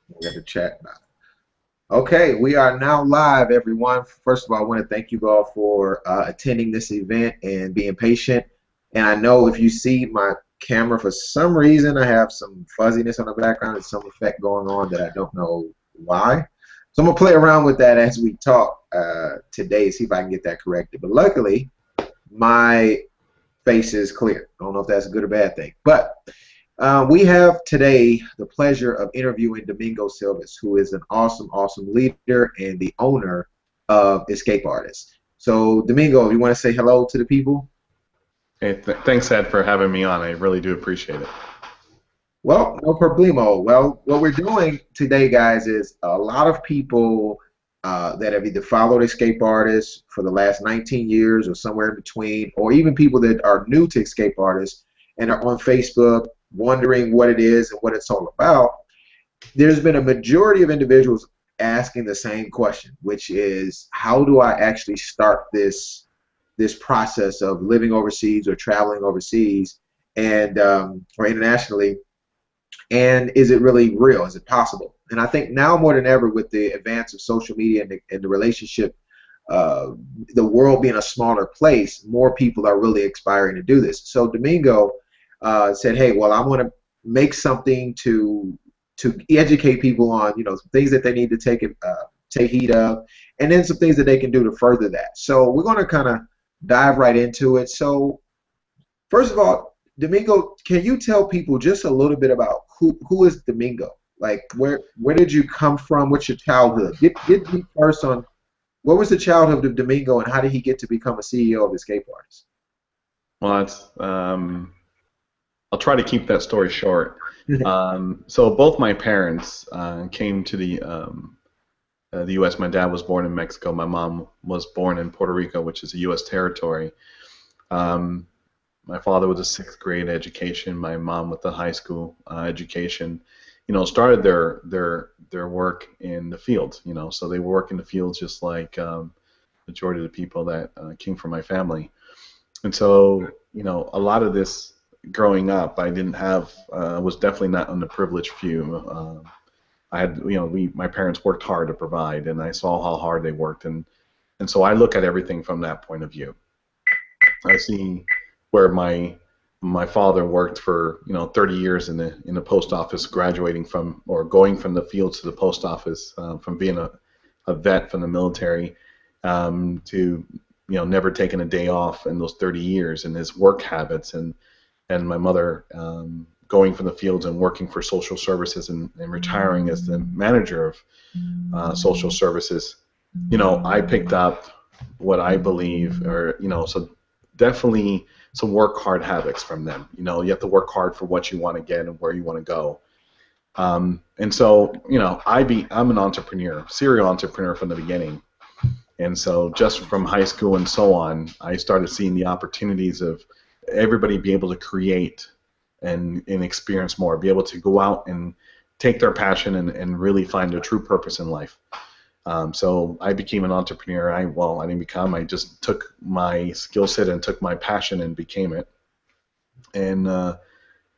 We got the chat now. Okay, we are now live, everyone. First of all, I want to thank you all for attending this event and being patient. And I know if you see my camera, for some reason, I have some fuzziness on the background and some effect going on that I don't know why. So I'm going to play around with that as we talk today, see if I can get that corrected. But luckily, my face is clear. I don't know if that's a good or bad thing. But we have today the pleasure of interviewing Domingo Silvas, who is an awesome, awesome leader and the owner of EscapeArtist. So, Domingo, you want to say hello to the people? Hey, thanks, Ed, for having me on. I really do appreciate it. Well, no problemo. Well, what we're doing today, guys, is a lot of people that have either followed Escape Artists for the last 19 years or somewhere in between, or even people that are new to Escape Artists and are on Facebook wondering what it is and what it's all about. There's been a majority of individuals asking the same question, which is, how do I actually start this process of living overseas or traveling overseas and or internationally, and is it really real? Is it possible? And I think now more than ever, with the advance of social media and the relationship, uh, the world being a smaller place, more people are really aspiring to do this. So Domingo said, "Hey, well, I want to make something to educate people on, some things that they need to take heed of, and then some things that they can do to further that." So we're going to kind of dive right into it. So first of all, Domingo, can you tell people just a little bit about who is Domingo? Like, where did you come from? What's your childhood? Get me first on what was the childhood of Domingo, and how did he get to become a CEO of Escape Artists? Well, I'll try to keep that story short. So both my parents came to the U.S. My dad was born in Mexico. My mom was born in Puerto Rico, which is a U.S. territory. Um, my father with a sixth grade education. My mom with a high school education. Started their work in the fields. So they work in the fields just like majority of the people that came from my family. And so, a lot of this growing up, I didn't have, was definitely not in the privileged few. I had, my parents worked hard to provide, and I saw how hard they worked, and so I look at everything from that point of view. I see where my father worked for 30 years in the post office, graduating from or going from the fields to the post office, from being a vet from the military, to never taking a day off in those 30 years, and his work habits, and my mother going from the fields and working for social services, and retiring as the manager of social services. I picked up what I believe, or so definitely some work hard habits from them. You have to work hard for what you want to get and where you want to go. And so, I'm an entrepreneur, serial entrepreneur from the beginning. And so just from high school and so on, I started seeing the opportunities of everybody be able to create and experience more, be able to go out and take their passion and really find a true purpose in life. So I became an entrepreneur. I didn't become. I just took my skill set and took my passion and became it, and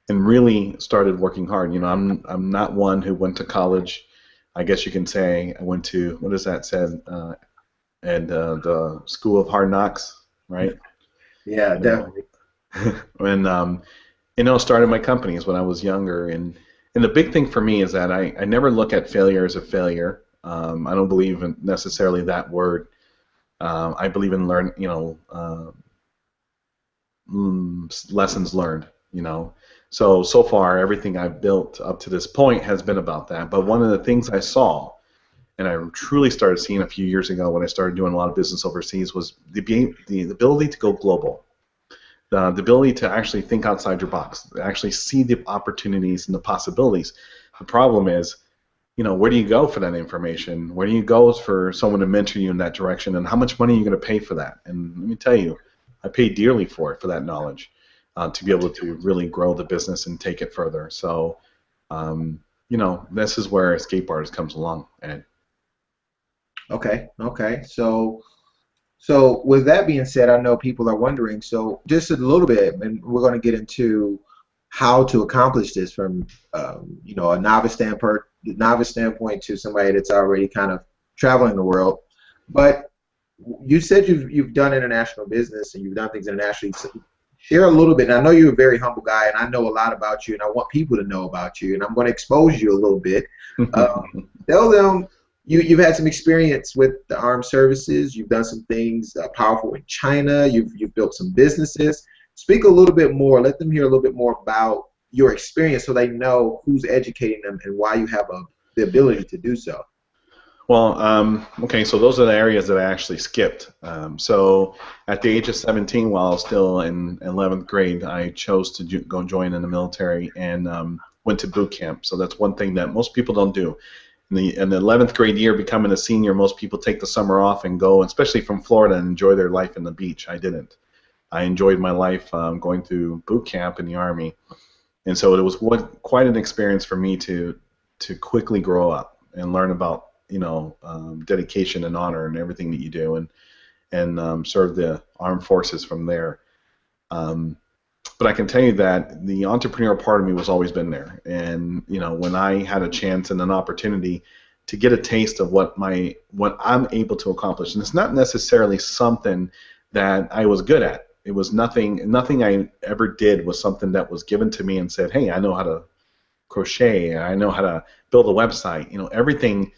really started working hard. I'm not one who went to college. I guess you can say I went to, what is that said, and the School of Hard Knocks, right? Yeah, You know, definitely. and started my companies when I was younger, and the big thing for me is that I never look at failure as a failure. I don't believe in necessarily that word. I believe in lessons learned. So far everything I've built up to this point has been about that. But one of the things I saw, and I truly started seeing a few years ago when I started doing a lot of business overseas, was the ability to go global. The ability to actually think outside your box, actually see the opportunities and the possibilities. The problem is, where do you go for that information? Where do you go for someone to mentor you in that direction? And how much money are you going to pay for that? And let me tell you, I paid dearly for that knowledge, to be able to really grow the business and take it further. So, this is where Escape Artist comes along, and Okay, okay. So with that being said, I know people are wondering. So just a little bit, and we're going to get into how to accomplish this from a novice the novice standpoint to somebody that's already kind of traveling the world. But you said you've done international business and you've done things internationally. So share a little bit. And I know you're a very humble guy, and I know a lot about you, and I want people to know about you. And I'm going to expose you a little bit. Tell them you've had some experience with the armed services. You've done some things powerful in China. You've built some businesses. Speak a little bit more. Let them hear a little bit more about your experience, so they know who's educating them and why you have the ability to do so. Well, okay, so those are the areas that I actually skipped. So at the age of 17, while I was still in 11th grade, I chose to go join in the military and went to boot camp. So that's one thing that most people don't do. In the 11th grade year, becoming a senior, most people take the summer off and go, especially from Florida, and enjoy their life in the beach. I didn't. I enjoyed my life going through boot camp in the Army. And so it was quite an experience for me to quickly grow up and learn about dedication and honor and everything that you do, and serve the armed forces from there. But I can tell you that the entrepreneurial part of me was always been there. And when I had a chance and an opportunity to get a taste of what I'm able to accomplish, and it's not necessarily something that I was good at. It was nothing I ever did was something that was given to me and said, hey, I know how to crochet, I know how to build a website. Everything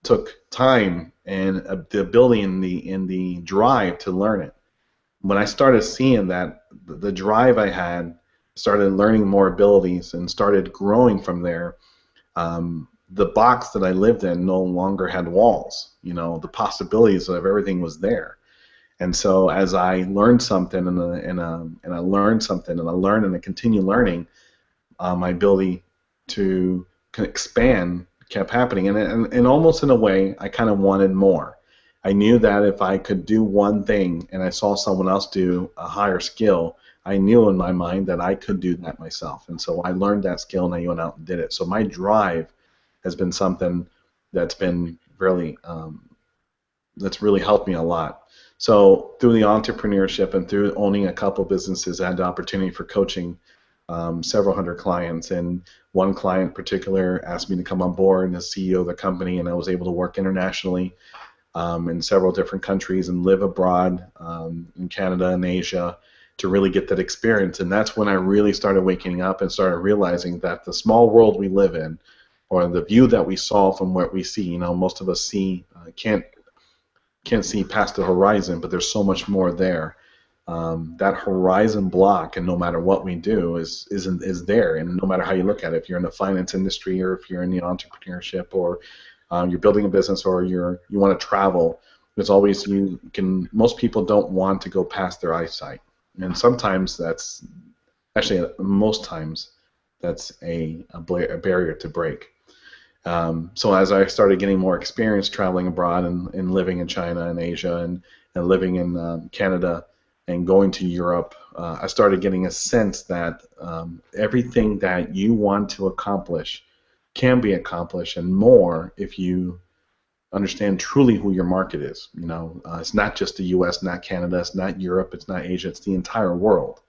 took time and the ability and the drive to learn it. When I started seeing that, the drive I had, started learning more abilities and started growing from there, the box that I lived in no longer had walls. The possibilities of everything was there. And so as I learned something and I learned something and I learned and I continue learning, my ability to expand kept happening. And almost in a way, I kind of wanted more. I knew that if I could do one thing and I saw someone else do a higher skill, I knew in my mind that I could do that myself. And so I learned that skill and I went out and did it. So my drive has been something that's been really, that's really helped me a lot. So through the entrepreneurship and through owning a couple businesses, I had the opportunity for coaching several hundred clients. And one client in particular asked me to come on board as CEO of the company, and I was able to work internationally in several different countries and live abroad in Canada and Asia to really get that experience. And that's when I really started waking up and started realizing that the small world we live in, or the view that we saw from what we see, most of us can't see past the horizon, but there's so much more there. That horizon block, and no matter what we do, is there, and no matter how you look at it, if you're in the finance industry or if you're in the entrepreneurship or you're building a business or you want to travel, there's always most people don't want to go past their eyesight, and sometimes that's actually most times that's a barrier to break. So as I started getting more experience traveling abroad and living in China and Asia and living in Canada and going to Europe, I started getting a sense that everything that you want to accomplish can be accomplished and more if you understand truly who your market is. It's not just the U.S., not Canada, it's not Europe, it's not Asia, it's the entire world.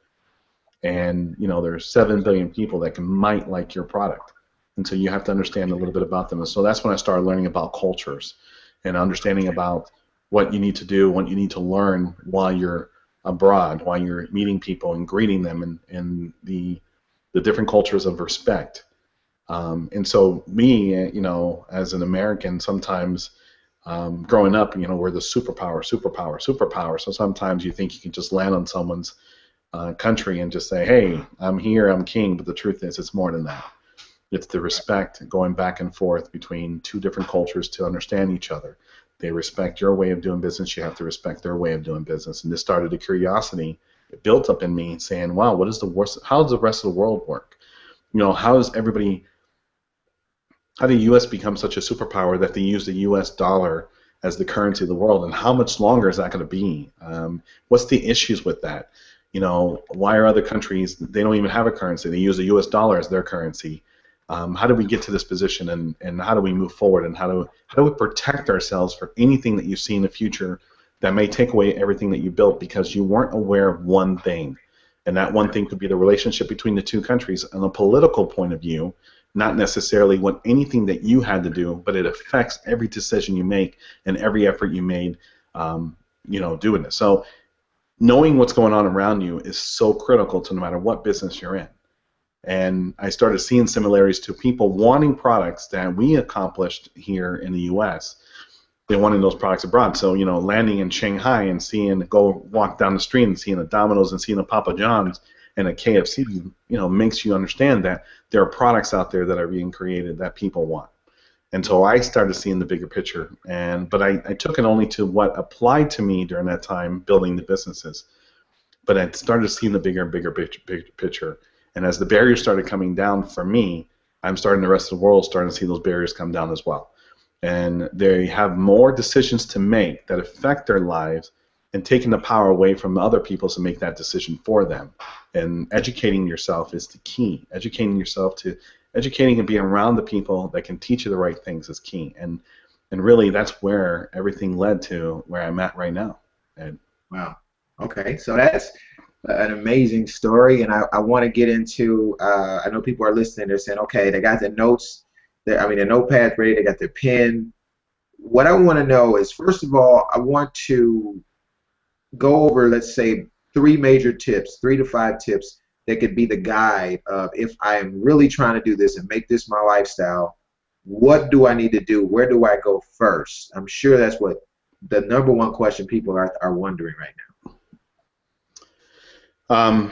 And there's 7 billion people that might like your product. And so you have to understand a little bit about them. And so that's when I started learning about cultures and understanding about what you need to do, what you need to learn while you're abroad, while you're meeting people and greeting them, and the different cultures of respect. And so me, as an American, sometimes growing up, we're the superpower. So sometimes you think you can just land on someone's country and just say, hey, I'm here, I'm king. But the truth is, it's more than that. It's the respect going back and forth between two different cultures to understand each other. They respect your way of doing business. You have to respect their way of doing business. And this started a curiosity. It built up in me saying, wow, how does the rest of the world work? How the U.S. become such a superpower that they use the U.S. dollar as the currency of the world? And how much longer is that going to be? What's the issues with that? Why are other countries, they don't even have a currency. They use the U.S. dollar as their currency. How do we get to this position, and how do we move forward, and how do we protect ourselves for anything that you see in the future that may take away everything that you built because you weren't aware of one thing? And that one thing could be the relationship between the two countries. On a political point of view, not necessarily what anything that you had to do, but it affects every decision you make and every effort you made, doing it. So knowing what's going on around you is so critical to no matter what business you're in. And I started seeing similarities to people wanting products that we accomplished here in the U.S. They wanted those products abroad. So, landing in Shanghai and go walk down the street and seeing a Domino's and seeing a Papa John's and a KFC, makes you understand that there are products out there that are being created that people want. And so I started seeing the bigger picture. But I took it only to what applied to me during that time building the businesses. But I started seeing the bigger and bigger picture. And as the barriers started coming down for me, I'm starting the rest of the world starting to see those barriers come down as well. And they have more decisions to make that affect their lives, and taking the power away from other people to make that decision for them. And educating yourself is the key. Educating and being around the people that can teach you the right things is key. And really, that's where everything led to where I'm at right now. And wow. Okay, so that's an amazing story, and I want to get into. I know people are listening. They're saying, okay, they got their notes. Their notepads ready. They got their pen. What I want to know is, first of all, I want to go over, let's say, 3 major tips, 3 to 5 tips that could be the guide of, if I am really trying to do this and make this my lifestyle, what do I need to do? Where do I go first? I'm sure that's what the number one question people are wondering right now.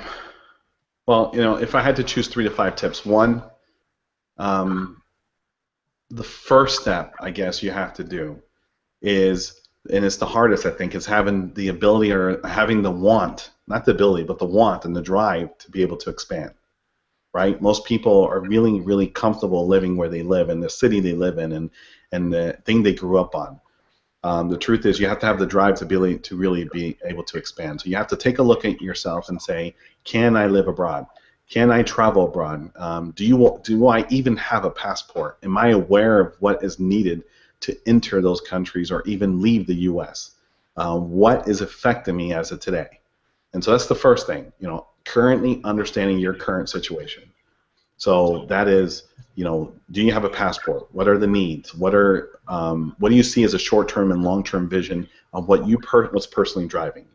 Well, if I had to choose 3 to 5 tips, one, the first step, I guess, you have to do is, and it's the hardest, I think, is having the ability, or having the want, not the ability, but the want and the drive to be able to expand, right? Most people are really, really comfortable living where they live, in the city they live in, and the thing they grew up on. The truth is, you have to have the drive to really be able to expand. So you have to take a look at yourself and say, can I live abroad? Can I travel abroad? Do I even have a passport? Am I aware of what is needed to enter those countries or even leave the U.S.? What is affecting me as of today? And so that's the first thing, currently understanding your current situation. So that is, do you have a passport? What are the needs? What do you see as a short-term and long-term vision of what's personally driving you?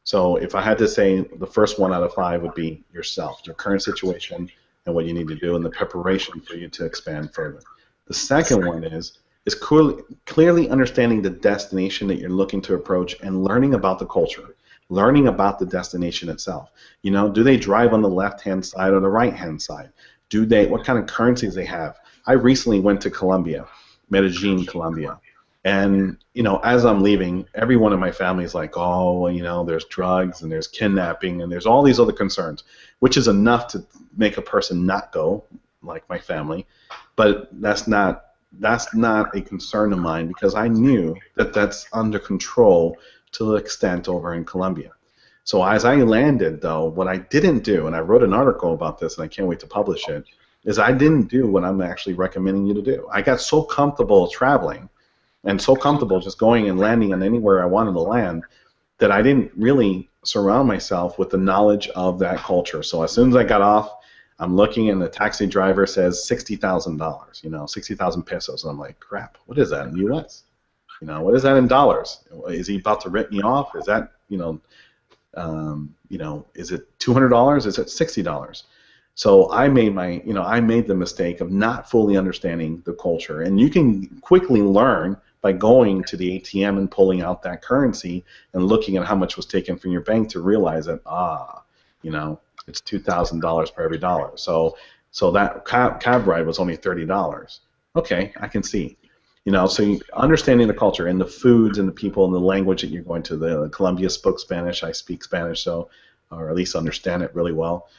So if I had to say, the first 1 out of 5 would be yourself, your current situation, and what you need to do, and the preparation for you to expand further. The second one is clearly understanding the destination that you're looking to approach, and learning about the culture, learning about the destination itself. Do they drive on the left-hand side or the right-hand side? What kind of currencies they have? I recently went to Colombia, Medellin, Colombia. And, as I'm leaving, everyone in my family is like, oh, there's drugs and there's kidnapping and there's all these other concerns, which is enough to make a person not go, like my family. But that's not a concern of mine, because I knew that that's under control to the extent over in Colombia. So as I landed, though, what I didn't do, and I wrote an article about this and I can't wait to publish it, is I didn't do what I'm actually recommending you to do. I got so comfortable traveling and so comfortable just going and landing on anywhere I wanted to land that I didn't really surround myself with the knowledge of that culture. So as soon as I got off, I'm looking and the taxi driver says $60,000, 60,000 pesos. And I'm like, crap, what is that in the U.S.? What is that in dollars? Is he about to rip me off? Is that, is it $200? Is it $60? So I made the mistake of not fully understanding the culture. And you can quickly learn by going to the ATM and pulling out that currency and looking at how much was taken from your bank to realize that, it's $2,000 for every dollar. So that cab ride was only $30. Okay, I can see. So understanding the culture and the foods and the people and the language that you're going to. The Colombia spoke Spanish. I speak Spanish, or at least understand it really well.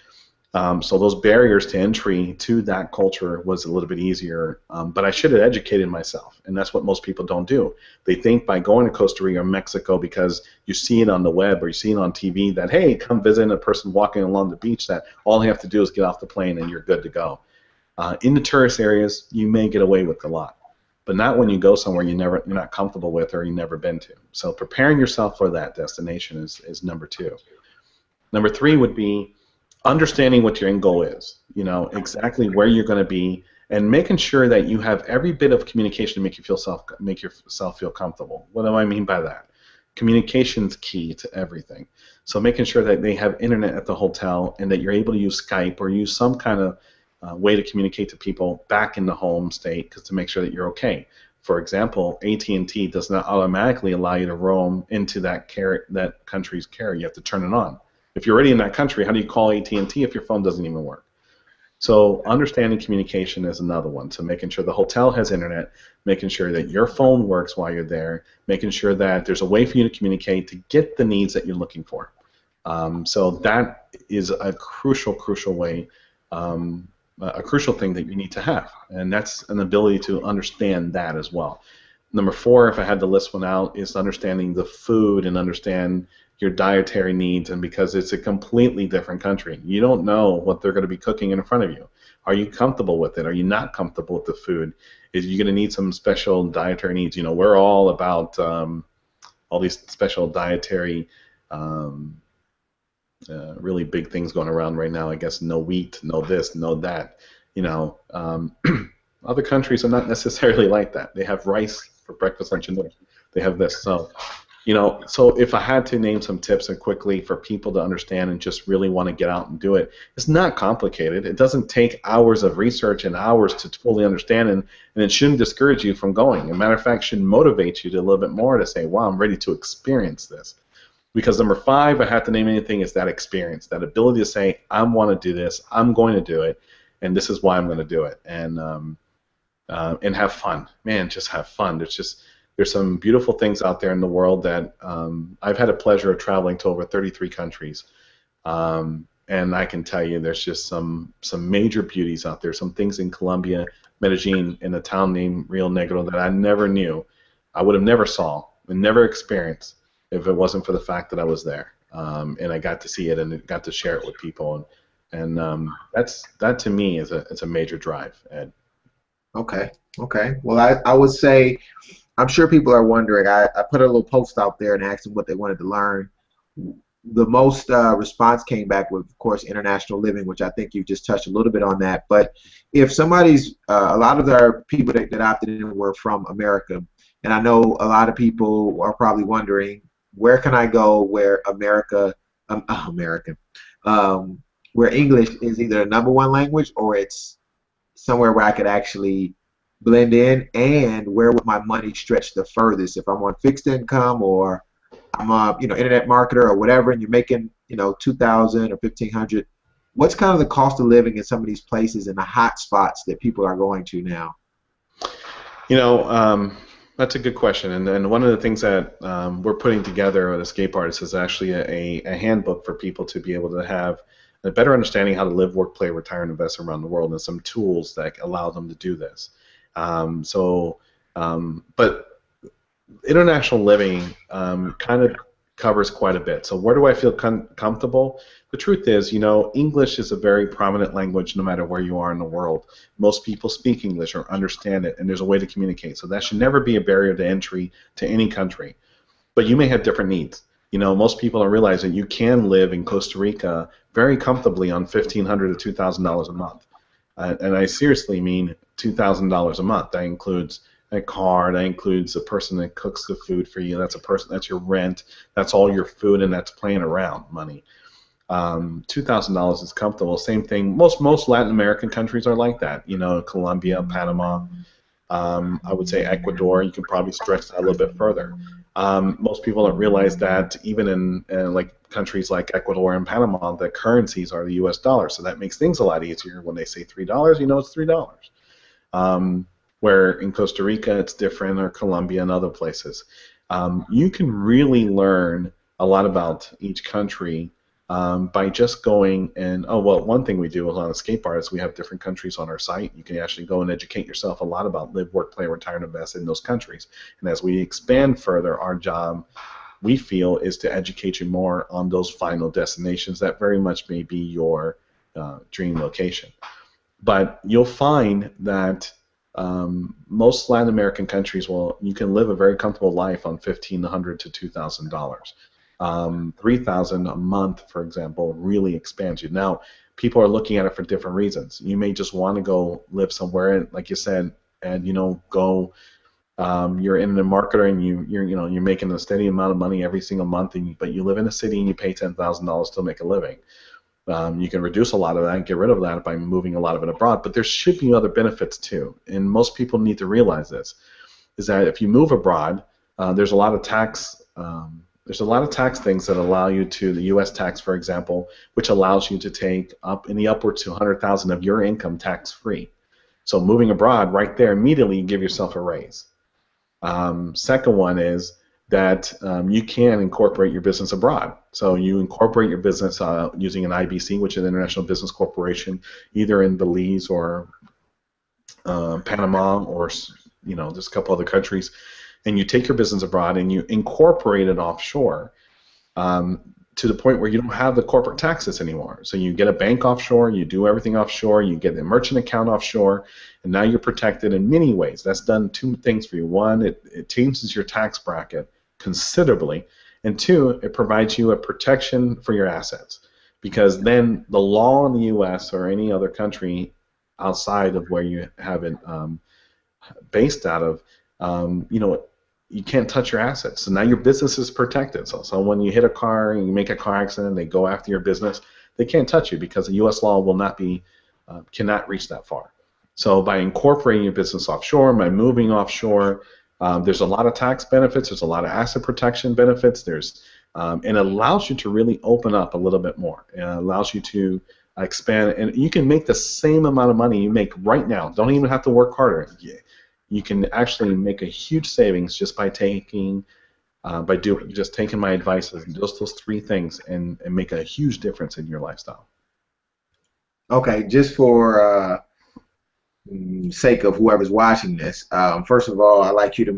So those barriers to entry to that culture was a little bit easier, but I should have educated myself, and that's what most people don't do. They think by going to Costa Rica or Mexico, because you see it on the web or you see it on TV, that, hey, come visit a person walking along the beach, that all they have to do is get off the plane and you're good to go. In the tourist areas, you may get away with a lot, but not when you go somewhere you're not comfortable with or you've never been to. So preparing yourself for that destination is number 2. Number 3 would be understanding what your end goal is, exactly where you're going to be and making sure that you have every bit of communication to make yourself feel comfortable. What do I mean by that? Communication's key to everything. So making sure that they have internet at the hotel and that you're able to use Skype or use some kind of way to communicate to people back in the home state, because to make sure that you're okay. For example, AT&T does not automatically allow you to roam into that country's carrier. You have to turn it on. If you're already in that country, how do you call AT&T if your phone doesn't even work? So understanding communication is another one. So making sure the hotel has internet, making sure that your phone works while you're there, making sure that there's a way for you to communicate to get the needs that you're looking for. So that is a crucial way, a crucial thing that you need to have, and that's an ability to understand that as well. Number 4, if I had to list one out, is understanding the food and understand your dietary needs, and because it's a completely different country, you don't know what they're going to be cooking in front of you. Are you comfortable with it? Are you not comfortable with the food? Is you going to need some special dietary needs? You know, we're all about all these special dietary really big things going around right now. I guess no wheat, no this, no that. You know, other countries are not necessarily like that. They have rice for breakfast, lunch, and dinner. They have this. So, you know, so if I had to name some tips and quickly for people to understand and just really want to get out and do it, it's not complicated. It doesn't take hours of research and hours to fully understand, and it shouldn't discourage you from going. As a matter of fact, it should motivate you to a little bit more to say, wow, I'm ready to experience this. Because number 5, I have to name anything, is that experience, that ability to say, I want to do this, I'm going to do it, and this is why I'm going to do it, and have fun. Man, just have fun. There's some beautiful things out there in the world that I've had a pleasure of traveling to over 33 countries, and I can tell you there's just some major beauties out there. Some things in Colombia, Medellin, in a town named Rio Negro that I never knew, I would have never saw and never experienced if it wasn't for the fact that I was there, and I got to see it and got to share it with people, and that to me is a major drive, Ed. Okay. Okay. Well, I would say, I'm sure people are wondering. I put a little post out there and asked them what they wanted to learn. The most response came back with, of course, international living, which I think you just touched a little bit on that. But if somebody's, a lot of our people that opted in were from America, and I know a lot of people are probably wondering, where can I go where where English is either the #1 language or it's somewhere where I could actually blend in, and where would my money stretch the furthest if I'm on fixed income or I'm a internet marketer or whatever, and you're making 2,000 or 1,500. What's kind of the cost of living in some of these places and the hot spots that people are going to now? That's a good question, and one of the things that we're putting together at EscapeArtist is actually a handbook for people to be able to have a better understanding how to live, work, play, retire, and invest around the world, and some tools that allow them to do this. But international living kind of covers quite a bit. So where do I feel comfortable? The truth is, English is a very prominent language no matter where you are in the world. Most people speak English or understand it, and there's a way to communicate. So that should never be a barrier to entry to any country. But you may have different needs. Most people don't realize that you can live in Costa Rica very comfortably on $1,500 to $2,000 a month. And I seriously mean $2,000 a month. That includes a car, that includes a person that cooks the food for you, that's your rent, that's all your food, and that's playing around money. $2,000 is comfortable. Same thing, most Latin American countries are like that. Colombia, Panama, I would say Ecuador, you can probably stretch that a little bit further. Most people don't realize that even in like countries like Ecuador and Panama, the currencies are the U.S. dollar, so that makes things a lot easier. When they say $3, it's $3. Where in Costa Rica it's different, or Colombia and other places. You can really learn a lot about each country by just going and, one thing we do on EscapeArtist, we have different countries on our site. You can actually go and educate yourself a lot about live, work, play, retire, and invest in those countries. And as we expand further, our job, we feel, is to educate you more on those final destinations that very much may be your dream location. But you'll find that most Latin American countries, you can live a very comfortable life on $1,500 to $2,000. $3,000 a month, for example, really expands you. Now, people are looking at it for different reasons. You may just want to go live somewhere, like you said, and go. You're in the marketer and you're making a steady amount of money every single month, but you live in a city and you pay $10,000 to make a living. You can reduce a lot of that and get rid of that by moving a lot of it abroad. But there should be other benefits too, and most people need to realize this: is that if you move abroad, there's a lot of tax. There's a lot of tax things that allow you to, the U.S. tax, for example, which allows you to take up in the upwards to 100,000 of your income tax-free. So moving abroad, right there, immediately you give yourself a raise. Second one is that you can incorporate your business abroad. So you incorporate your business using an IBC, which is an International Business Corporation, either in Belize or Panama or just a couple other countries, and you take your business abroad and you incorporate it offshore to the point where you don't have the corporate taxes anymore. So you get a bank offshore, you do everything offshore, you get a merchant account offshore, and now you're protected in many ways. That's done two things for you. One, it changes your tax bracket considerably, and two, it provides you a protection for your assets, because then the law in the U.S. or any other country outside of where you have it based out of, you can't touch your assets. So now your business is protected. So when you hit a car and you make a car accident, they go after your business, they can't touch you because the U.S. law will not be, cannot reach that far. So by incorporating your business offshore, by moving offshore, there's a lot of tax benefits, there's a lot of asset protection benefits, and it allows you to really open up a little bit more. It allows you to expand, and you can make the same amount of money you make right now. Don't even have to work harder. You can actually make a huge savings just by taking my advice and just those three things and make a huge difference in your lifestyle. Okay, just for sake of whoever's watching this, first of all, I'd like you to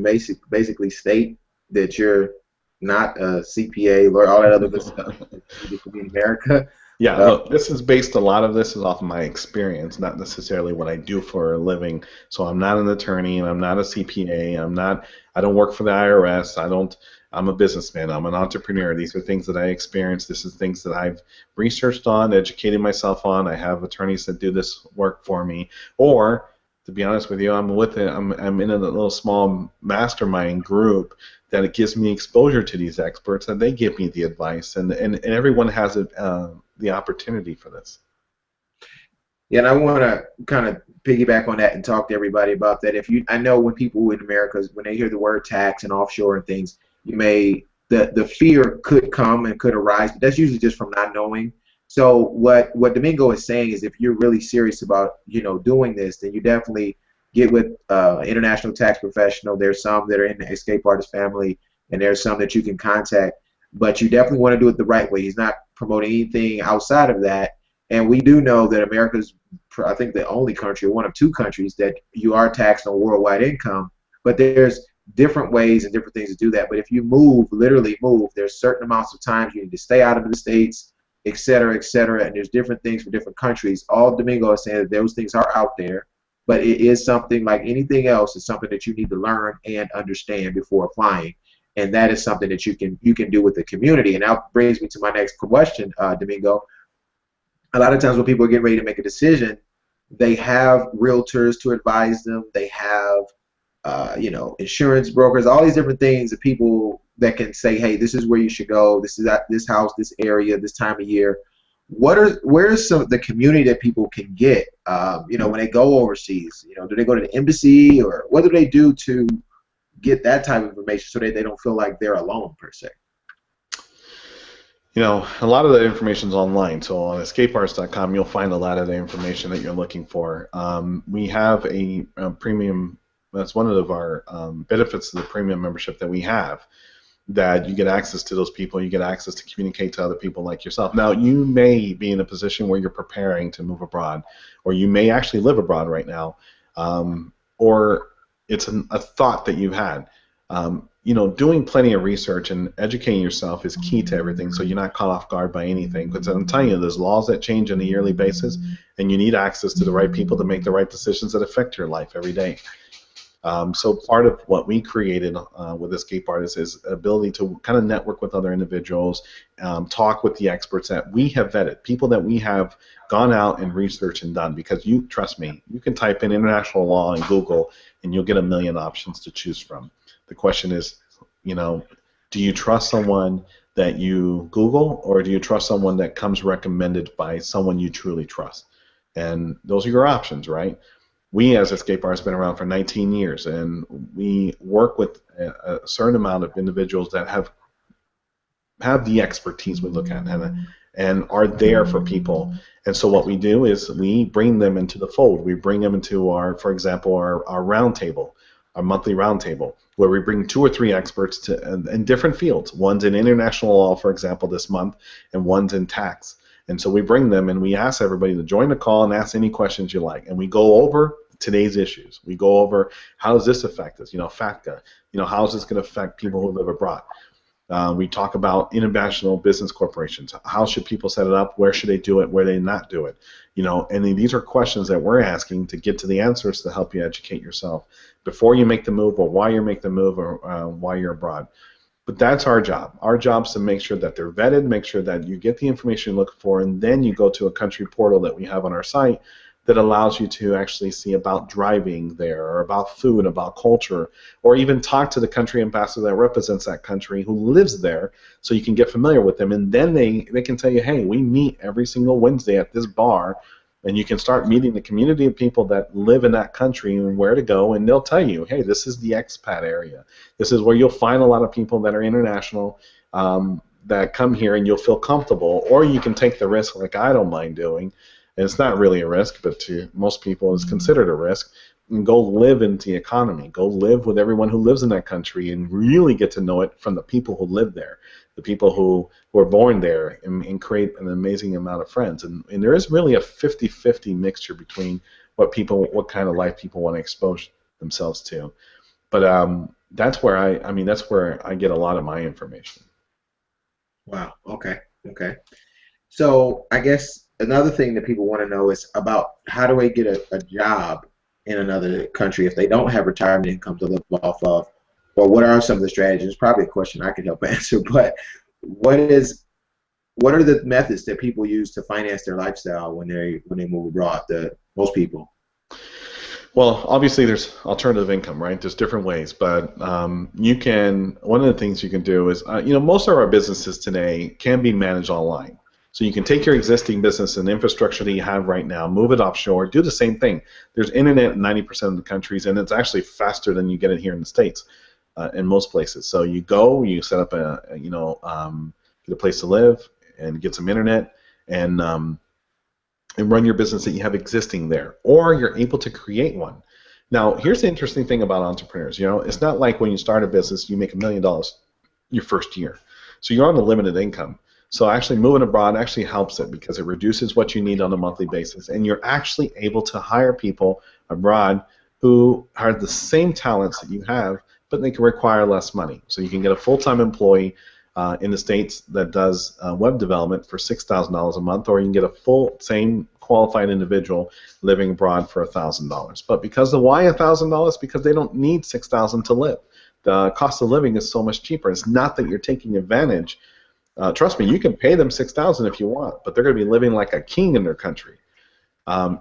basically state that you're not a CPA, lawyer, all that other good stuff in America. Yeah, look, a lot of this is off of my experience, not necessarily what I do for a living. So I'm not an attorney and I'm not a CPA. I don't work for the IRS. I'm a businessman. I'm an entrepreneur. These are things that I experienced. This is things that I've researched on, educated myself on. I have attorneys that do this work for me. Or, to be honest with you, I'm in a little small mastermind group that it gives me exposure to these experts, and they give me the advice, and everyone has the opportunity for this. Yeah, and I want to kind of piggyback on that and talk to everybody about that. I know when people in America, when they hear the word tax and offshore and things, the fear could come and could arise, but that's usually just from not knowing. So what Domingo is saying is, if you're really serious about doing this, then you definitely get with international tax professional. There's some that are in the EscapeArtist family, and there's some that you can contact. But you definitely want to do it the right way. He's not promoting anything outside of that. And we do know that America's, I think, the only country, or one of two countries, that you are taxed on worldwide income. But there's different ways and different things to do that. But if you literally move, there's certain amounts of times you need to stay out of the States, et cetera, and there's different things for different countries. All Domingo is saying that those things are out there, but it is something like anything else. It's something that you need to learn and understand before applying. And that is something that you can do with the community. And that brings me to my next question, Domingo. A lot of times when people get ready to make a decision, they have realtors to advise them. They have, insurance brokers, all these different things that people that can say, hey, this is where you should go. This is at this house, this area, this time of year. Where's some of the community that people can get, when they go overseas? Do they go to the embassy, or what do they do to get that type of information so that they don't feel like they're alone, per se? A lot of the information is online. So on escapeartist.com, you'll find a lot of the information that you're looking for. We have a premium. That's one of our benefits of the premium membership that we have, that you get access to those people. You get access to communicate to other people like yourself. Now, you may be in a position where you're preparing to move abroad, or you may actually live abroad right now, or it's a thought that you've had. Doing plenty of research and educating yourself is key to everything, so you're not caught off guard by anything. Because I'm telling you, there's laws that change on a yearly basis, and you need access to the right people to make the right decisions that affect your life every day. So part of what we created with EscapeArtist is ability to kind of network with other individuals, talk with the experts that we have vetted, people that we have gone out and researched and done. Because you trust me, you can type in international law in Google and you'll get a million options to choose from. The question is, do you trust someone that you Google, or do you trust someone that comes recommended by someone you truly trust? And those are your options, right? We as Escape Artists have been around for 19 years, and we work with a certain amount of individuals that have the expertise we look at and are there for people. And so what we do is we bring them into the fold. We bring them into our, for example, our round table, our monthly round table, where we bring 2 or 3 experts in different fields. One's in international law, for example, this month, and one's in tax. And so we bring them and we ask everybody to join the call and ask any questions you like. And we go over today's issues. We go over how does this affect us, FATCA, how is this going to affect people who live abroad. We talk about international business corporations. How should people set it up? Where should they do it? Where they not do it? And these are questions that we're asking to get to the answers to help you educate yourself before you make the move, or why you make the move, or why you're abroad. But that's our job. Our job is to make sure that they're vetted, make sure that you get the information you look for, and then you go to a country portal that we have on our site that allows you to actually see about driving there, or about food, about culture, or even talk to the country ambassador that represents that country who lives there, so you can get familiar with them. And then they can tell you, hey, we meet every single Wednesday at this bar, and you can start meeting the community of people that live in that country and where to go, and they'll tell you, hey, this is the expat area. This is where you'll find a lot of people that are international that come here, and you'll feel comfortable. Or you can take the risk, like I don't mind doing, and it's not really a risk, but to most people it's considered a risk, and go live in the economy. Go live with everyone who lives in that country and really get to know it from the people who live there, the people who were born there, and create an amazing amount of friends. And there is really a 50-50 mixture between what kind of life people want to expose themselves to. But that's where that's where I get a lot of my information. Wow. Okay. Okay. So I guess another thing that people want to know is about how do they get a job in another country if they don't have retirement income to live off of, or what are some of the strategies? It's probably a question I could help answer, but what are the methods that people use to finance their lifestyle when they move abroad? Most people. Well, obviously there's alternative income, right? There's different ways, but one of the things you can do is, most of our businesses today can be managed online. So you can take your existing business and infrastructure that you have right now, move it offshore, do the same thing. There's internet in 90% of the countries, and it's actually faster than you get it here in the States, in most places. So you set up get a place to live and get some internet, and run your business that you have existing there, or you're able to create one. Now, here's the interesting thing about entrepreneurs. It's not like when you start a business, you make $1 million your first year. So you're on a limited income. So actually moving abroad actually helps it, because it reduces what you need on a monthly basis, and you're actually able to hire people abroad who have the same talents that you have, but they can require less money. So you can get a full-time employee in the States that does web development for $6,000 a month, or you can get a same qualified individual living abroad for $1,000. But because of why $1,000? Because they don't need $6,000 to live. The cost of living is so much cheaper. It's not that you're taking advantage. Trust me, you can pay them $6,000 if you want, but they're going to be living like a king in their country.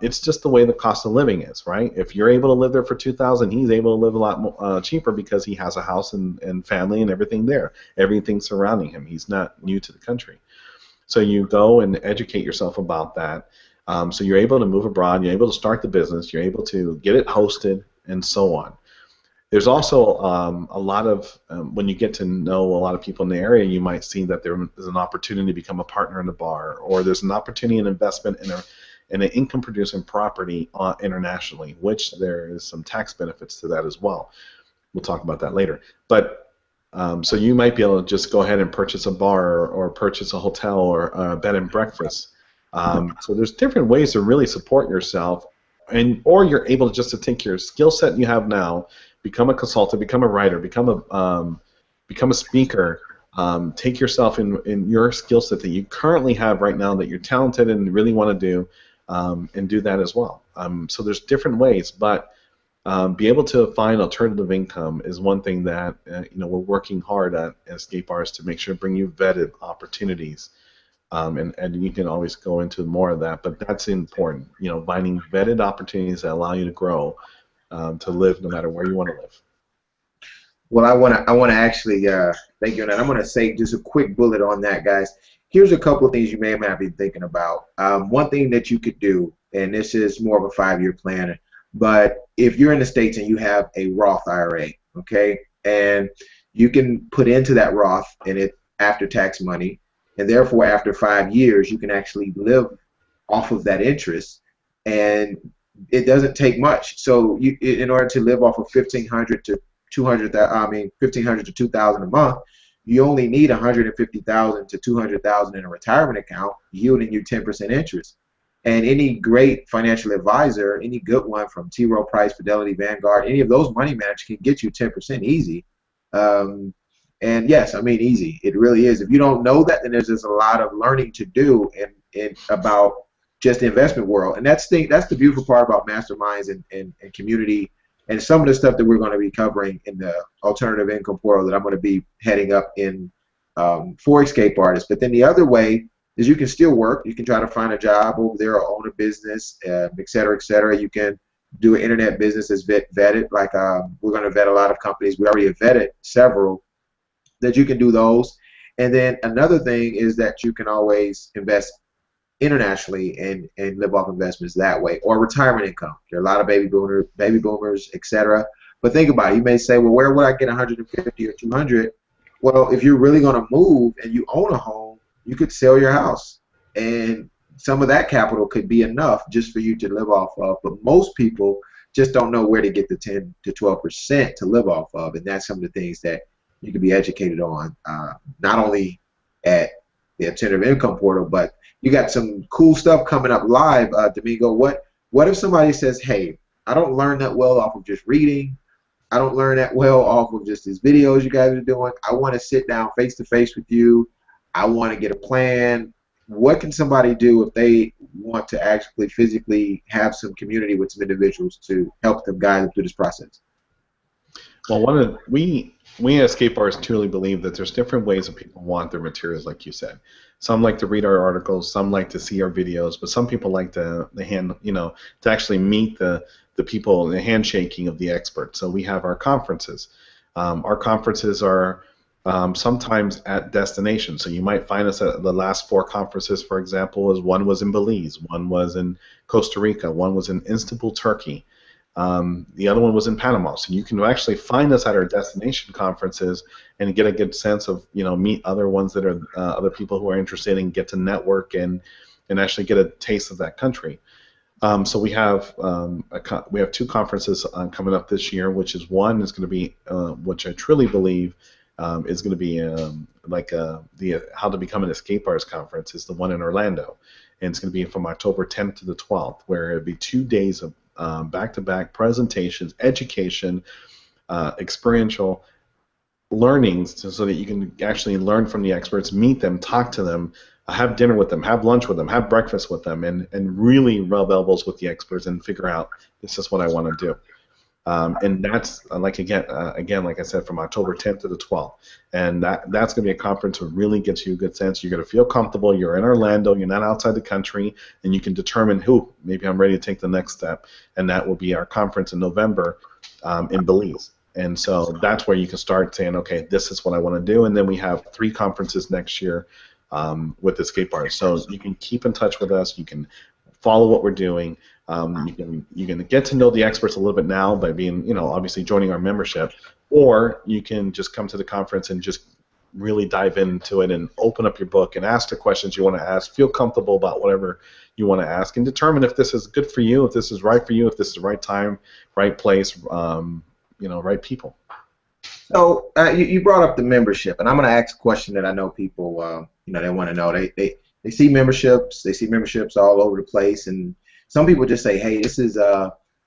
It's just the way the cost of living is, right? If you're able to live there for $2,000, he's able to live a lot more, cheaper, because he has a house and family and everything there, everything surrounding him. He's not new to the country. So you go and educate yourself about that. So you're able to move abroad, you're able to start the business, you're able to get it hosted, and so on. There's also a lot of, when you get to know a lot of people in the area, you might see that there's an opportunity to become a partner in a bar, or there's an opportunity in investment in an income-producing property internationally, which there is some tax benefits to that as well. We'll talk about that later. But so you might be able to just go ahead and purchase a bar, or purchase a hotel, or a bed and breakfast. So there's different ways to really support yourself, or you're able just to take your skill set you have now, become a consultant, become a writer, become a speaker. Take yourself in your skill set that you currently have right now, that you're talented and really want to do, and do that as well. So there's different ways, but Be able to find alternative income is one thing that we're working hard at Escape Artists to make sure to bring you vetted opportunities. And you can always go into more of that, but that's important. Finding vetted opportunities that allow you to grow, to live no matter where you want to live. Well, I want to actually thank you, and I'm going to say just a quick bullet on that, guys. Here's a couple of things you may have not been thinking about. One thing that you could do, and this is more of a 5-year plan, but if you're in the States and you have a Roth IRA, okay, and you can put into that Roth and it after tax money, and therefore after 5 years you can actually live off of that interest, and it doesn't take much. So in order to live off of 1,500 to 200, 1,500 to 2,000 a month, you only need 150,000 to 200,000 in a retirement account, yielding you 10% interest. And any great financial advisor, any good one from T. Rowe Price, Fidelity, Vanguard, any of those money managers can get you 10% easy. And yes, I mean easy. It really is. If you don't know that, then there's just a lot of learning to do in about just the investment world. And that's the beautiful part about masterminds and community, and some of the stuff that we're going to be covering in the alternative income portal that I'm going to be heading up in for Escape Artists. But then the other way is you can still work. You can try to find a job over there or own a business, et cetera, et cetera. You can do an internet business that's vetted. Like we're going to vet a lot of companies. We already have vetted several that you can do those. And then another thing is that you can always invest internationally and live off investments that way, or retirement income. There are a lot of baby boomers, etc. But think about it. You may say, well, where would I get 150 or 200? Well, if you're really going to move and you own a home, you could sell your house, and some of that capital could be enough just for you to live off of. But most people just don't know where to get the 10 to 12% to live off of, and that's some of the things that you can be educated on, not only at the alternative income portal, but you got some cool stuff coming up live, Domingo. What if somebody says, hey, I don't learn that well off of just reading. I don't learn that well off of just these videos you guys are doing. I want to sit down face to face with you. I want to get a plan. What can somebody do if they want to actually physically have some community with some individuals to help them guide them through this process? Well, we as Escape Artists truly believe that there's different ways that people want their materials, like you said. Some like to read our articles, some like to see our videos, but some people like to actually meet the people, the handshaking of the experts. So we have our conferences. Our conferences are sometimes at destinations. So you might find us at the last 4 conferences, for example, one was in Belize, one was in Costa Rica, one was in Istanbul, Turkey. The other one was in Panama. So you can actually find us at our destination conferences and get a good sense of, meet other ones that are other people who are interested and get to network and actually get a taste of that country. So we have 2 conferences coming up this year, which is one is going to be, which I truly believe is going to be the How to Become an Escape Artist conference is the one in Orlando, and it's going to be from October 10th to the 12th, where it'll be 2 days of back-to-back presentations, education, experiential learnings, so that you can actually learn from the experts, meet them, talk to them, have dinner with them, have lunch with them, have breakfast with them, and really rub elbows with the experts and figure out, this is what I want to do. And that's again, like I said, from October 10th to the 12th, and that's going to be a conference that really gets you a good sense. You're going to feel comfortable. You're in Orlando. You're not outside the country, and you can determine maybe I'm ready to take the next step, and that will be our conference in November in Belize. And so that's where you can start saying, okay, this is what I want to do. And then we have 3 conferences next year with Escape Artists. So you can keep in touch with us. You can follow what we're doing. You can get to know the experts a little bit now by being, obviously joining our membership, or you can just come to the conference and just really dive into it and open up your book and ask the questions you want to ask, feel comfortable about whatever you want to ask, and determine if this is good for you, if this is right for you, if this is the right time, right place, right people. So you brought up the membership, and I'm going to ask a question that I know people, they want to know. They see memberships all over the place, and some people just say, hey, this is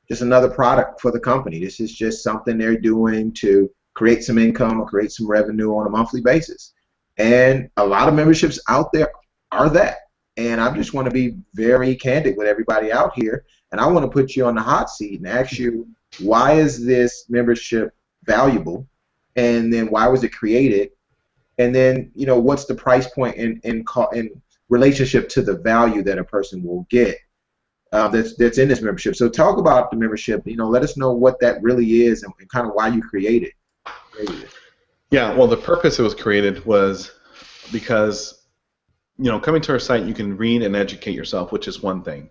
just another product for the company. This is just something they're doing to create some income or create some revenue on a monthly basis. And a lot of memberships out there are that. And I just want to be very candid with everybody out here, and I want to put you on the hot seat and ask you, Why is this membership valuable? And then why was it created? And then, what's the price point in relationship to the value that a person will get that's in this membership. So talk about the membership. Let us know what that really is and kind of why you created it. Yeah, well, the purpose it was created was because, coming to our site, you can read and educate yourself, which is one thing.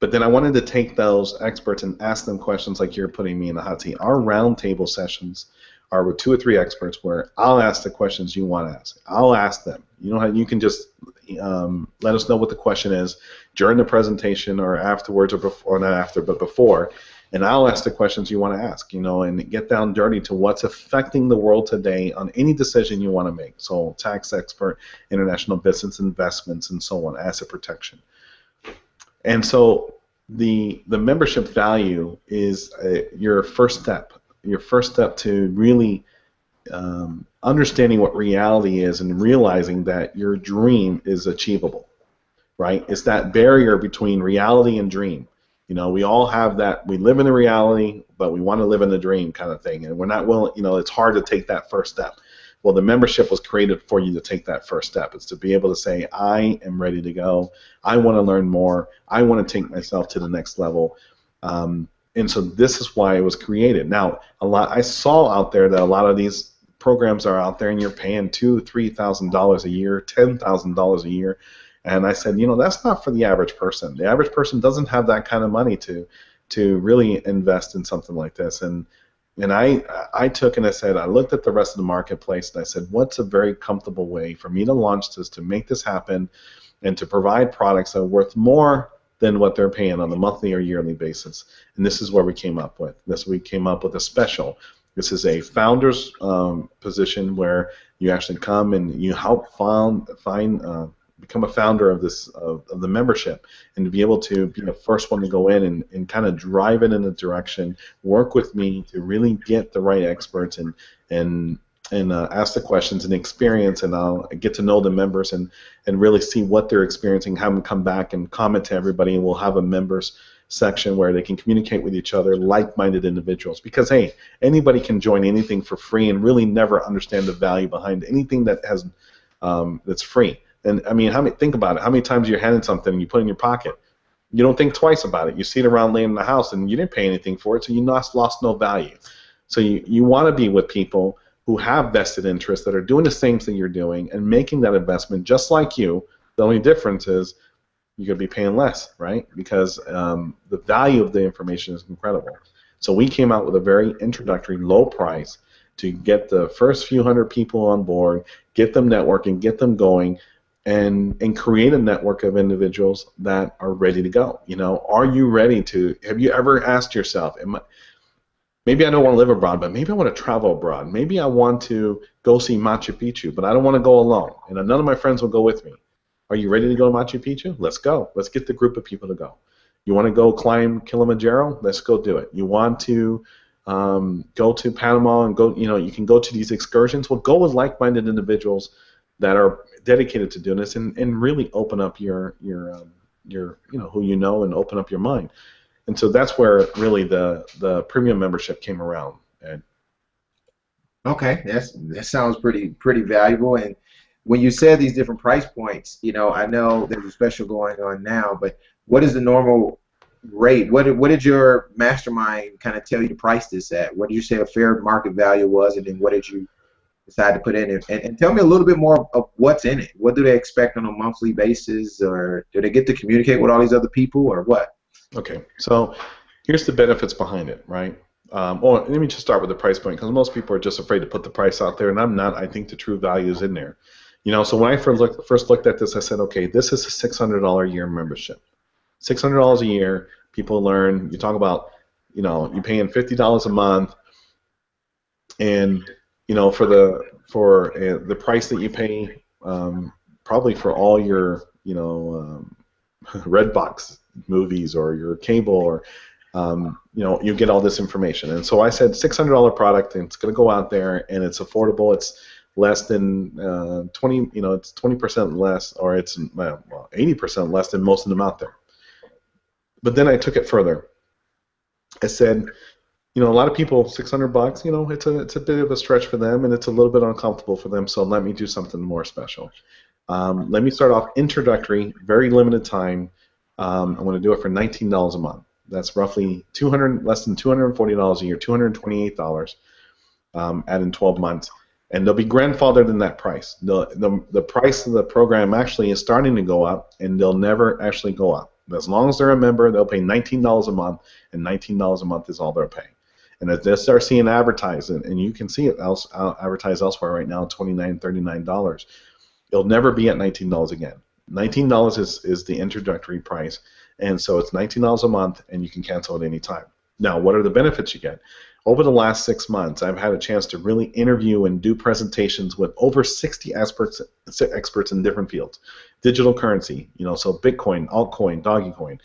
But then I wanted to take those experts and ask them questions like you're putting me in the hot seat. Our roundtable sessions are with 2 or 3 experts where I'll ask the questions you want to ask. I'll ask them. You know how you can just let us know what the question is during the presentation or afterwards, or before, not after, but before, and I'll ask the questions you want to ask, and get down dirty to what's affecting the world today on any decision you want to make. So tax expert, international business investments, and so on, asset protection. And so the membership value is your first step to really understanding what reality is and realizing that your dream is achievable, right? It's that barrier between reality and dream. We all have that. We live in the reality, but we want to live in the dream kind of thing, and we're not willing. It's hard to take that first step. Well, the membership was created for you to take that first step. It's to be able to say, I am ready to go. I want to learn more. I want to take myself to the next level. And so this is why it was created. Now, I saw out there that a lot of these programs are out there, and you're paying $2,000-$3,000 a year, $10,000 a year. And I said, that's not for the average person. The average person doesn't have that kind of money to really invest in something like this. And I took and I said, I looked at the rest of the marketplace and I said, what's a very comfortable way for me to launch this, to make this happen, and to provide products that are worth more than what they're paying on a monthly or yearly basis. And this is where we came up with. We came up with a special. This is a founder's position where you actually come and you help become a founder of the membership, and to be able to be the first one to go in and kind of drive it in a direction, work with me to really get the right experts and ask the questions and experience, and I'll get to know the members and really see what they're experiencing, have them come back and comment to everybody, and we'll have a members section where they can communicate with each other, like-minded individuals, because hey, anybody can join anything for free and really never understand the value behind anything that has that's free. And I mean, think about it. How many times you're handing something and you put it in your pocket? You don't think twice about it. You see it around laying in the house and you didn't pay anything for it, so you lost no value. So you want to be with people who have vested interests, that are doing the same thing you're doing and making that investment just like you. The only difference is you're going to be paying less, right? Because the value of the information is incredible. So we came out with a very introductory, low price to get the first few hundred people on board, get them networking, get them going, and create a network of individuals that are ready to go. Are you ready to? Have you ever asked yourself, maybe I don't want to live abroad, but maybe I want to travel abroad. Maybe I want to go see Machu Picchu, but I don't want to go alone, and none of my friends will go with me. Are you ready to go to Machu Picchu? Let's go. Let's get the group of people to go. You want to go climb Kilimanjaro? Let's go do it. You want to go to Panama and go? You can go to these excursions. Well, go with like-minded individuals that are dedicated to doing this, and really open up your who you know, and open up your mind. And so that's where really the premium membership came around. And Okay, that sounds pretty valuable. And when you said these different price points, I know there's a special going on now, but what is the normal rate? What did your mastermind kind of tell you to price this at? What did you say a fair market value was, and then what did you decide to put in it? And tell me a little bit more of what's in it. What do they expect on a monthly basis, or do they get to communicate with all these other people, or what? Okay, so here's the benefits behind it, right? Well, let me just start with the price point, because most people are just afraid to put the price out there, and I'm not. I think the true value is in there. So when I first looked at this, I said, okay, this is a $600 a year membership. $600 a year, people learn. You talk about, you're paying $50 a month, and for the price that you pay, probably for all your Redbox movies or your cable, or you get all this information. And so I said $600 product, and it's going to go out there, and it's affordable. It's less than 20, it's 20% less, or it's 80% less than most of them out there. But then I took it further. I said, a lot of people, $600, it's a bit of a stretch for them, and it's a little bit uncomfortable for them. So let me do something more special. Let me start off introductory, very limited time. I'm going to do it for $19 a month. That's roughly less than $240 a year, $228, add in 12 months, and they'll be grandfathered in that price. The price of the program actually is starting to go up, and they'll never actually go up. As long as they're a member, they'll pay $19 a month, and $19 a month is all they're paying. And if they start seeing advertised, and you can see it advertised elsewhere right now, $29, $39, it'll never be at $19 again. $19 is the introductory price, and so it's $19 a month, and you can cancel at any time. Now, what are the benefits you get? Over the last 6 months, I've had a chance to really interview and do presentations with over 60 experts in different fields. Digital currency, so Bitcoin, altcoin, Dogecoin.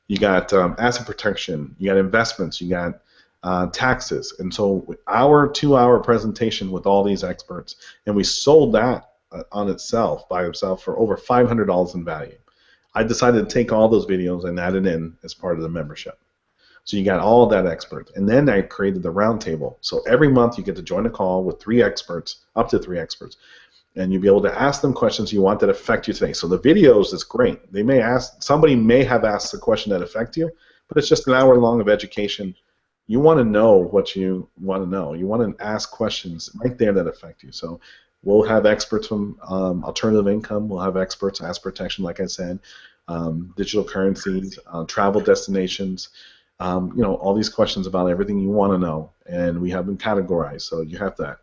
You got asset protection, you got investments, you got taxes. And so our 2-hour presentation with all these experts, and we sold that by itself for over $500 in value. I decided to take all those videos and add it in as part of the membership. So you got all of that expert. And then I created the roundtable. So every month you get to join a call with 3 experts, up to 3 experts. And you'll be able to ask them questions you want that affect you today. So the videos is great. Somebody may have asked a question that affect you, but it's just an hour long of education. You want to know what you want to know. You want to ask questions right there that affect you. So we'll have experts from alternative income. We'll have experts, asset protection, like I said, digital currencies, travel destinations, all these questions about everything you want to know. And we have them categorized, so you have that.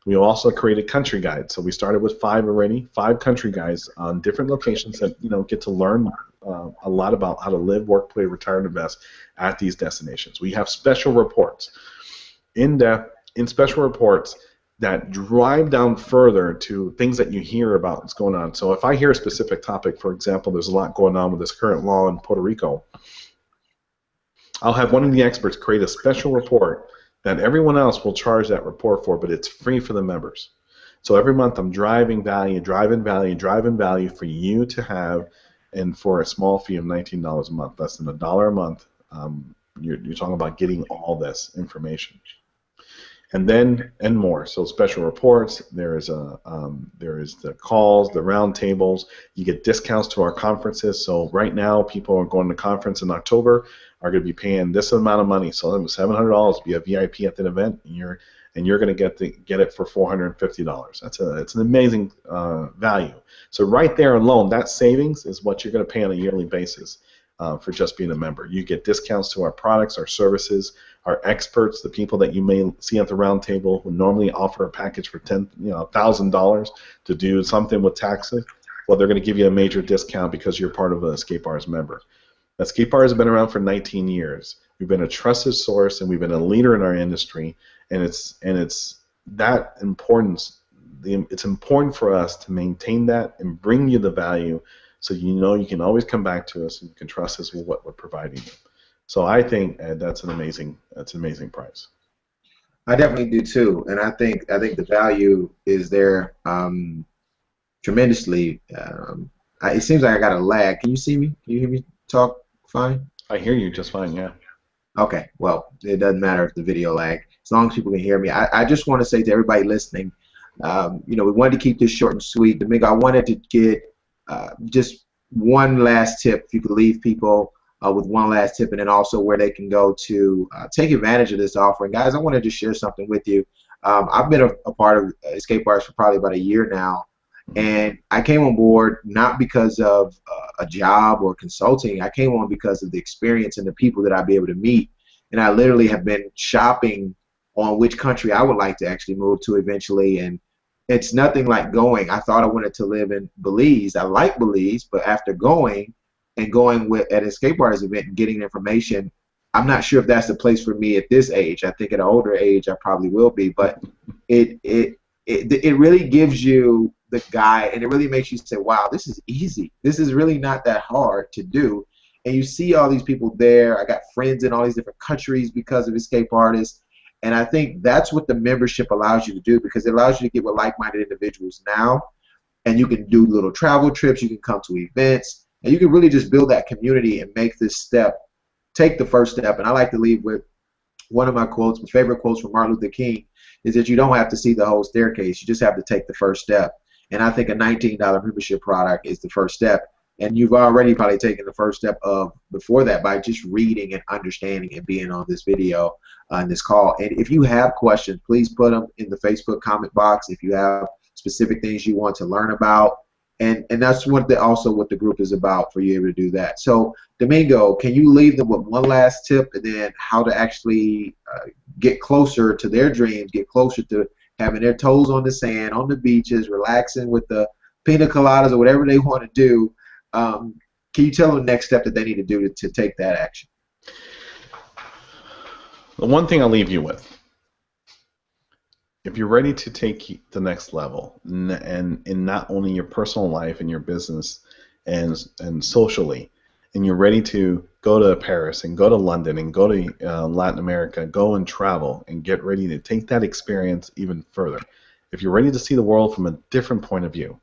We also created country guides. So we started with 5 already, 5 country guides on different locations that get to learn a lot about how to live, work, play, retire, and invest at these destinations. We have special reports, in-depth, special reports that drive down further to things that you hear about what's going on. So if I hear a specific topic, for example, there's a lot going on with this current law in Puerto Rico, I'll have one of the experts create a special report that everyone else will charge that report for, but it's free for the members. So every month I'm driving value for you to have, and for a small fee of $19 a month, less than $1 a month, you're talking about getting all this information. And more. So special reports. There is the calls, the roundtables. You get discounts to our conferences. So right now, people are going to conference in October are going to be paying this amount of money. So $700 to be a VIP at that event, and you're going to get it for $450. It's an amazing value. So right there alone, that savings is what you're going to pay on a yearly basis for just being a member. You get discounts to our products, our services, our experts, the people that you may see at the round table who normally offer a package for $1,000 to do something with taxes. Well, they're going to give you a major discount because you're part of an EscapeArtist member. EscapeArtist has been around for 19 years. We've been a trusted source, and we've been a leader in our industry, and it's that importance. It's important for us to maintain that and bring you the value, so you can always come back to us and you can trust us with what we're providing you. So I think that's an amazing price. I definitely do too, and I think the value is there tremendously. It seems like I got a lag. Can you see me? Can you hear me talk fine? I hear you just fine, yeah. Okay, well, it doesn't matter if the video lag, as long as people can hear me. I just want to say to everybody listening, we wanted to keep this short and sweet. Domingo, I wanted to get just one last tip, if you could leave people with one last tip, and then also where they can go to take advantage of this offering. Guys, I wanted to share something with you. I've been a part of EscapeArtist for probably about a year now, and I came on board not because of a job or consulting. I came on because of the experience and the people that I'd be able to meet, and I literally have been shopping on which country I would like to actually move to eventually, and it's nothing like going. I thought I wanted to live in Belize. I like Belize, but after going with at an EscapeArtist event and getting information, I'm not sure if that's the place for me at this age. I think at an older age I probably will be, but it really gives you the guide, and it really makes you say, wow, this is easy. This is really not that hard to do. And you see all these people there. I got friends in all these different countries because of EscapeArtist. And I think that's what the membership allows you to do, because it allows you to get with like-minded individuals now, and you can do little travel trips, you can come to events, and you can really just build that community and make this step, take the first step. And I like to leave with one of my quotes, my favorite quotes from Martin Luther King, is that you don't have to see the whole staircase. You just have to take the first step. And I think a $19 membership product is the first step. And you've already probably taken the first step of before that by just reading and understanding and being on this video on this call. And if you have questions, please put them in the Facebook comment box. If you have specific things you want to learn about, and that's also what the group is about, for you able to do that. So Domingo, can you leave them with one last tip, and then how to actually get closer to their dreams, get closer to having their toes on the sand, on the beaches, relaxing with the pina coladas or whatever they want to do? Can you tell them the next step that they need to do to take that action? The one thing I'll leave you with, if you're ready to take the next level, and in not only your personal life and your business and socially, and you're ready to go to Paris and go to London and go to Latin America, go and travel and get ready to take that experience even further, if you're ready to see the world from a different point of view,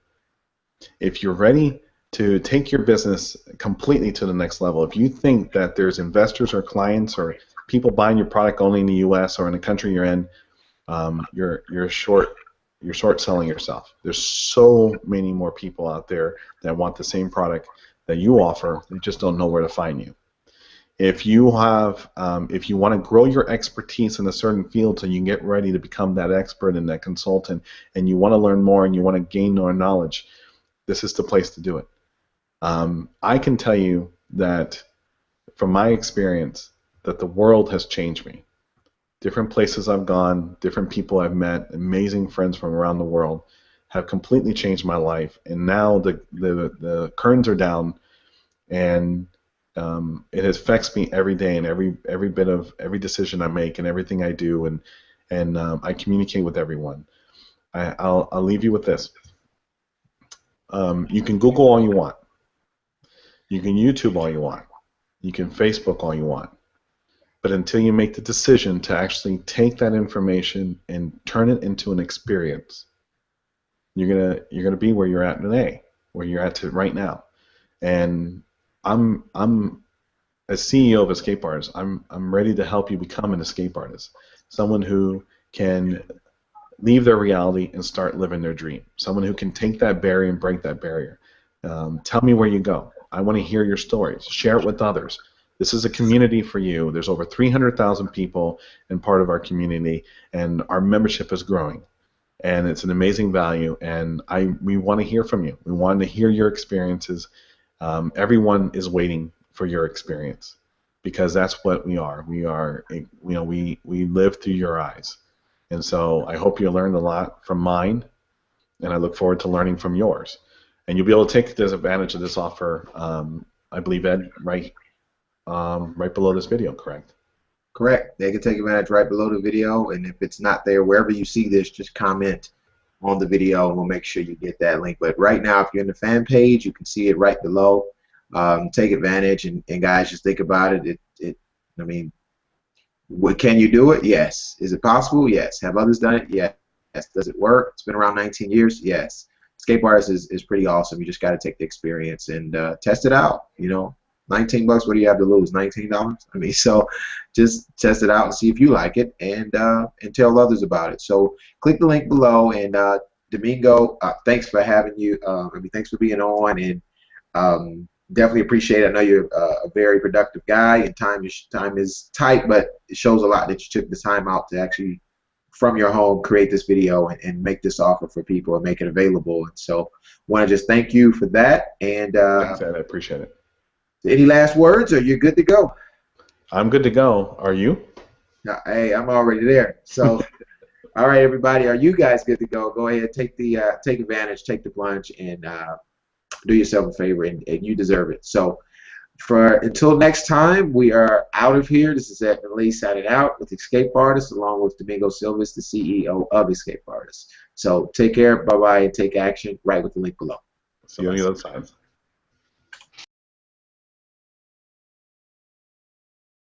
if you're ready to take your business completely to the next level, if you think that there's investors or clients or people buying your product only in the U.S. or in the country you're in, you're short selling yourself. There's so many more people out there that want the same product that you offer. They just don't know where to find you. If you have, if you want to grow your expertise in a certain field so you can get ready to become that expert and that consultant, and you want to learn more and you want to gain more knowledge, this is the place to do it. I can tell you that from my experience that the world has changed me. Different places I've gone, different people I've met, amazing friends from around the world have completely changed my life. And now the curtains are down, and it affects me every day and every bit of every decision I make and everything I do, and I communicate with everyone. I'll leave you with this. You can Google all you want. You can YouTube all you want. You can Facebook all you want. But until you make the decision to actually take that information and turn it into an experience, you're gonna be where you're at today, where you're at right now. And I'm as CEO of Escape Artist, I'm ready to help you become an escape artist, someone who can leave their reality and start living their dream, someone who can take that barrier and break that barrier. Tell me where you go. I want to hear your stories. Share it with others. This is a community for you. There's over 300,000 people in part of our community, and our membership is growing. And it's an amazing value, and we want to hear from you. We want to hear your experiences. Everyone is waiting for your experience, because that's what we are. We are, we live through your eyes. And so I hope you learned a lot from mine, and I look forward to learning from yours. And you'll be able to take advantage of this offer, I believe, Ed, right below this video, correct? Correct. They can take advantage right below the video, and if it's not there, wherever you see this, just comment on the video, and we'll make sure you get that link. But right now, if you're in the fan page, you can see it right below. Take advantage, and guys, just think about it. I mean, can you do it? Yes. Is it possible? Yes. Have others done it? Yes. Does it work? It's been around 19 years? Yes. Escape Artist is pretty awesome. You just got to take the experience and test it out. You know, $19. What do you have to lose? $19? I mean, so just test it out and see if you like it, and tell others about it. So click the link below. And Domingo, thanks for having you. Thanks for being on, and definitely appreciate it. I know you're a very productive guy, and time is tight, but it shows a lot that you took the time out to actually, from your home, create this video and make this offer for people and make it available. And so want to just thank you for that. And thanks, Ed. I appreciate it. Any last words, or you're good to go? I'm good to go. Are you? Hey, I'm already there. So, all right, everybody, are you guys good to go? Go ahead, take advantage, take the plunge, and do yourself a favor, and you deserve it. So, until next time, we are out of here. This is Ed Lee signing out with Escape Artist, along with Domingo Silvas, the CEO of Escape Artist. So, take care, bye bye, and take action. Right with the link below. See you on the other side.